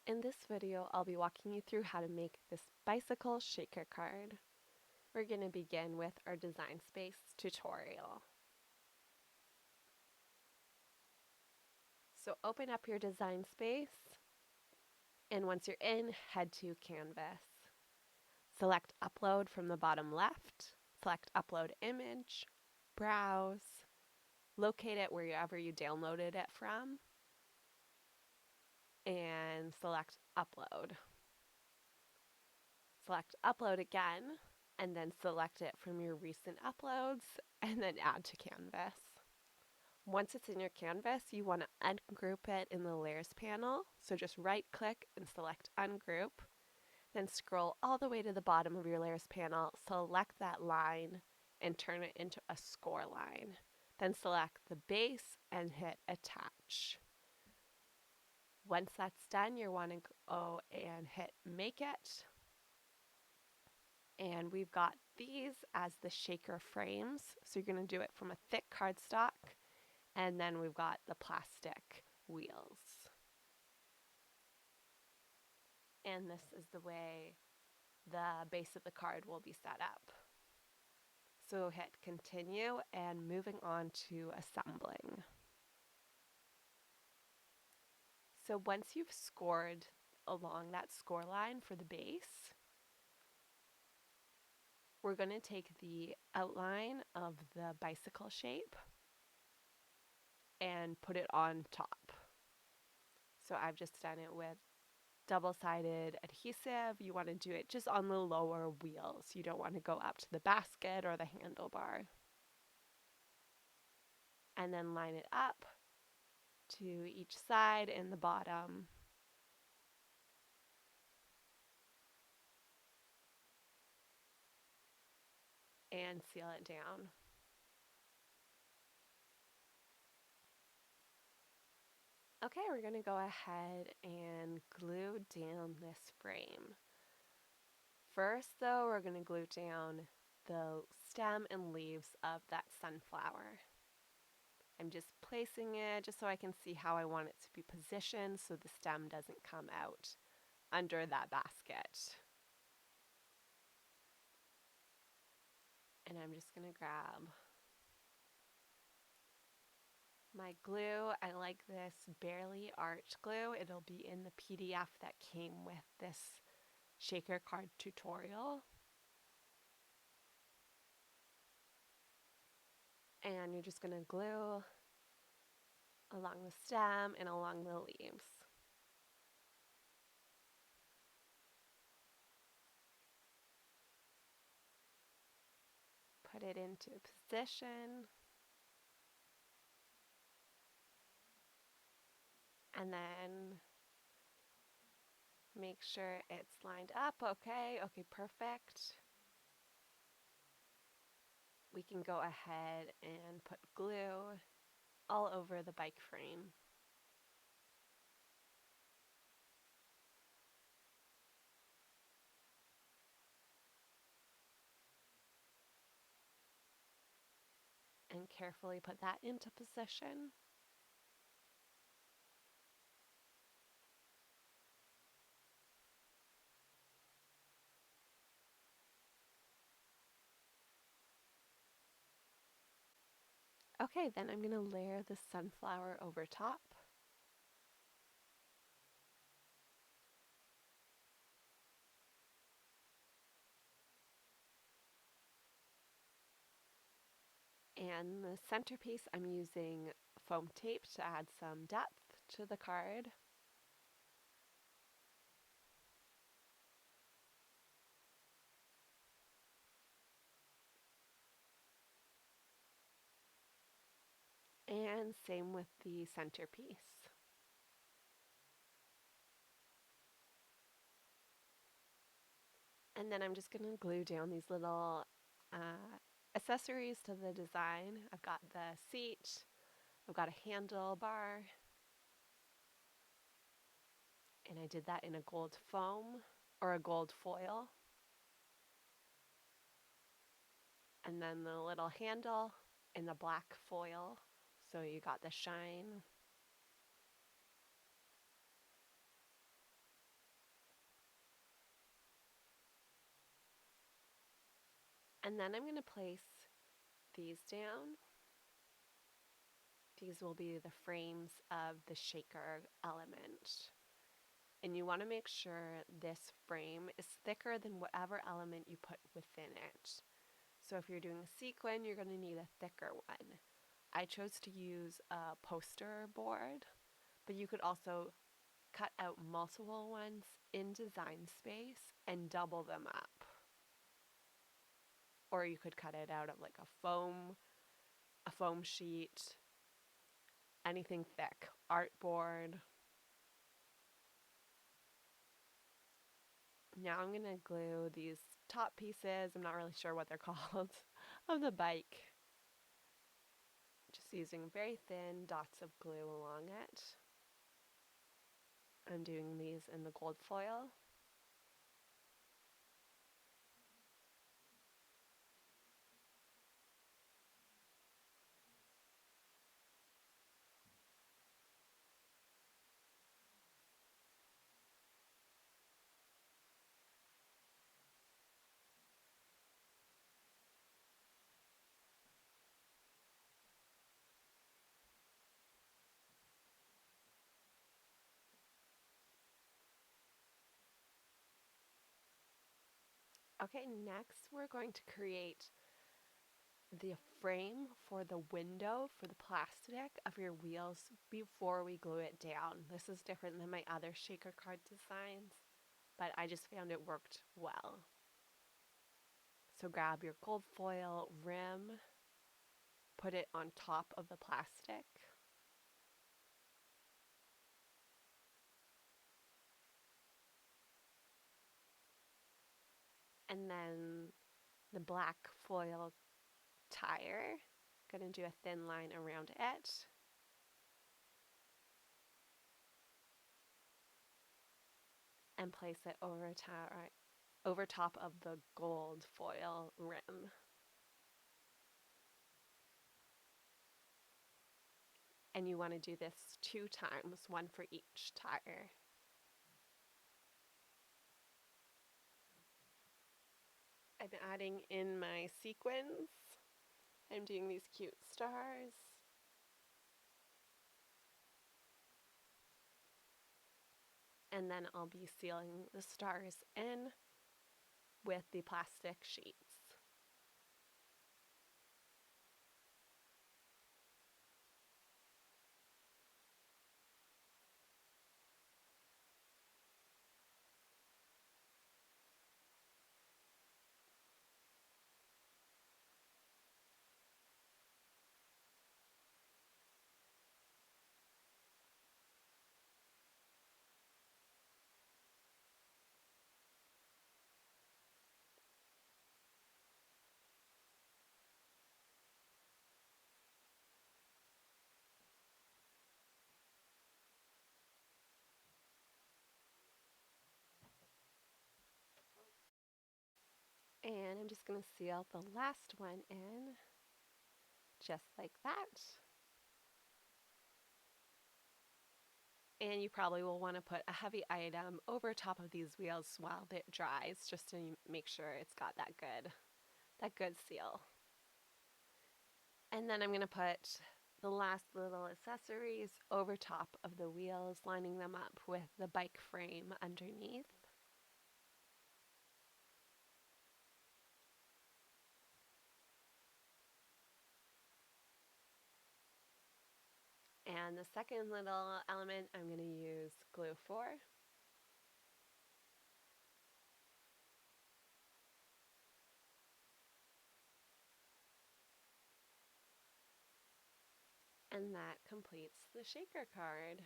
In this video, I'll be walking you through how to make this bicycle shaker card. We're going to begin with our design space tutorial. So open up your design space, and once you're in, head to Canvas. Select Upload from the bottom left, select Upload Image, Browse, locate it wherever you downloaded it from, and select Upload. Select Upload again, and then select it from your recent uploads, and then add to Canvas. Once it's in your canvas, you want to ungroup it in the Layers panel, so just right-click and select Ungroup, then scroll all the way to the bottom of your Layers panel, select that line, and turn it into a score line. Then select the base and hit Attach. Once that's done, you want to go and hit Make It. And we've got these as the shaker frames. So you're going to do it from a thick cardstock, and then we've got the plastic wheels. And this is the way the base of the card will be set up. So hit Continue and moving on to assembling. So once you've scored along that score line for the base, we're going to take the outline of the bicycle shape and put it on top. So I've just done it with double-sided adhesive. You want to do it just on the lower wheels. You don't want to go up to the basket or the handlebar. And then line it up to each side and the bottom. And seal it down. Okay, we're going to go ahead and glue down this frame. First, though, we're going to glue down the stem and leaves of that sunflower. I'm just placing it just so I can see how I want it to be positioned so the stem doesn't come out under that basket. And I'm just going to grab my glue. I like this Barely Art glue. It'll be in the PDF that came with this shaker card tutorial. And you're just going to glue along the stem and along the leaves. Put it into position. And then make sure it's lined up. Okay, perfect. We can go ahead and put glue all over the bike frame. And carefully put that into position. Okay, then I'm going to layer the sunflower over top. And the centerpiece, I'm using foam tape to add some depth to the card. And same with the centerpiece. And then I'm just going to glue down these little accessories to the design. I've got the seat, I've got a handlebar, and I did that in a gold foam or a gold foil. And then the little handle in the black foil, so you got the shine. And then I'm going to place these down. These will be the frames of the shaker element. And you want to make sure this frame is thicker than whatever element you put within it. So if you're doing a sequin, you're going to need a thicker one. I chose to use a poster board, but you could also cut out multiple ones in Design Space and double them up. Or you could cut it out of like a foam sheet, anything thick, artboard. Now I'm going to glue these top pieces, I'm not really sure what they're called, of the bike. Just using very thin dots of glue along it. I'm doing these in the gold foil. Okay, next we're going to create the frame for the window for the plastic of your wheels before we glue it down. This is different than my other shaker card designs, but I just found it worked well. So grab your gold foil rim, put it on top of the plastic. And then the black foil tire, gonna do a thin line around it. And place it over top of the gold foil rim. And you want to do this 2 times, one for each tire. I'm adding in my sequins. I'm doing these cute stars. And then I'll be sealing the stars in with the plastic sheets. And I'm just going to seal the last one in, just like that. And you probably will want to put a heavy item over top of these wheels while it dries, just to make sure it's got that good seal. And then I'm going to put the last little accessories over top of the wheels, lining them up with the bike frame underneath. And the second little element I'm going to use glue for. And that completes the shaker card.